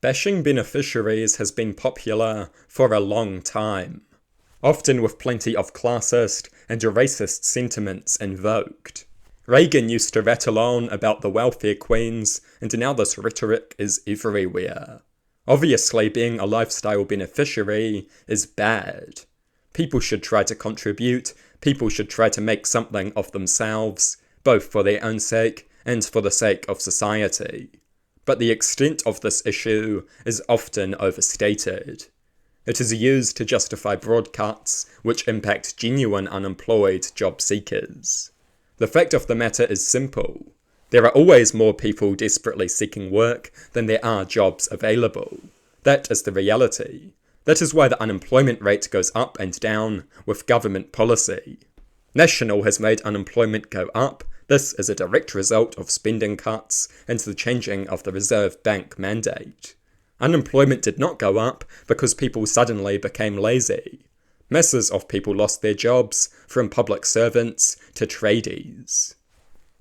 Bashing beneficiaries has been popular for a long time, often with plenty of classist and racist sentiments invoked. Reagan used to rattle on about the welfare queens, and now this rhetoric is everywhere. Obviously, being a lifestyle beneficiary is bad. People should try to contribute, people should try to make something of themselves, both for their own sake and for the sake of society. But the extent of this issue is often overstated. It is used to justify broad cuts which impact genuine unemployed job seekers. The fact of the matter is simple. There are always more people desperately seeking work than there are jobs available. That is the reality. That is why the unemployment rate goes up and down with government policy. National has made unemployment go up. This is a direct result of spending cuts and the changing of the Reserve Bank mandate. Unemployment did not go up because people suddenly became lazy. Masses of people lost their jobs, from public servants to tradies.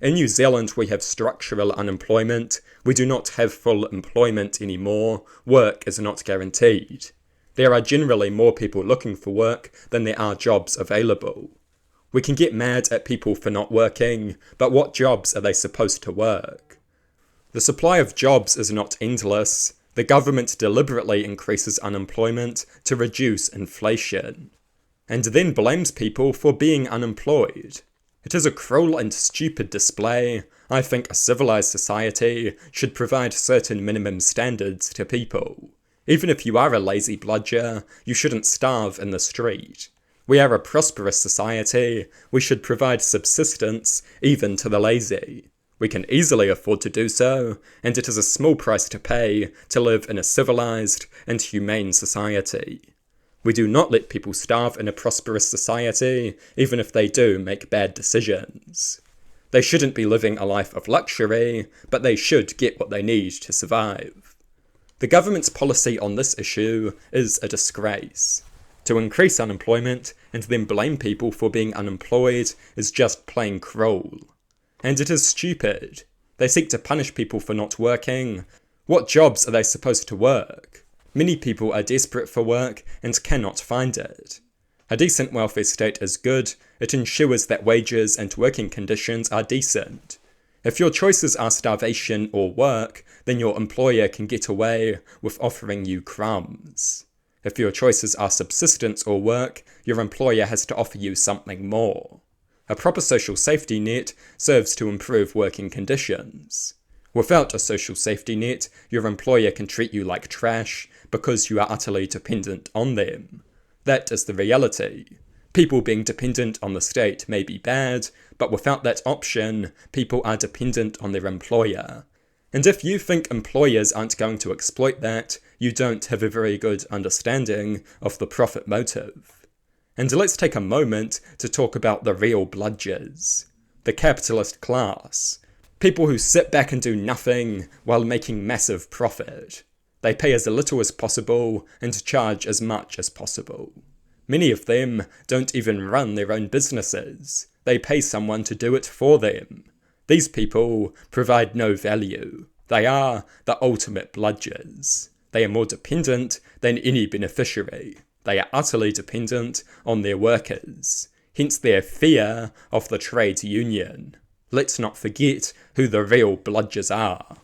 In New Zealand we have structural unemployment. We do not have full employment anymore. Work is not guaranteed. There are generally more people looking for work than there are jobs available. We can get mad at people for not working, but what jobs are they supposed to work? The supply of jobs is not endless. The government deliberately increases unemployment to reduce inflation, and then blames people for being unemployed. It is a cruel and stupid display. I think a civilized society should provide certain minimum standards to people. Even if you are a lazy bludger, you shouldn't starve in the street. We are a prosperous society. We should provide subsistence even to the lazy. We can easily afford to do so, and it is a small price to pay to live in a civilized and humane society. We do not let people starve in a prosperous society, even if they do make bad decisions. They shouldn't be living a life of luxury, but they should get what they need to survive. The government's policy on this issue is a disgrace. To increase unemployment and then blame people for being unemployed is just plain cruel. And it is stupid. They seek to punish people for not working. What jobs are they supposed to work? Many people are desperate for work and cannot find it. A decent welfare state is good. It ensures that wages and working conditions are decent. If your choices are starvation or work, then your employer can get away with offering you crumbs. If your choices are subsistence or work, your employer has to offer you something more. A proper social safety net serves to improve working conditions. Without a social safety net, your employer can treat you like trash because you are utterly dependent on them. That is the reality. People being dependent on the state may be bad, but without that option, people are dependent on their employer. And if you think employers aren't going to exploit that, you don't have a very good understanding of the profit motive. And let's take a moment to talk about the real bludgers. The capitalist class. People who sit back and do nothing while making massive profit. They pay as little as possible and charge as much as possible. Many of them don't even run their own businesses. They pay someone to do it for them. These people provide no value. They are the ultimate bludgers. They are more dependent than any beneficiary. They are utterly dependent on their workers, hence their fear of the trade union. Let's not forget who the real bludgers are.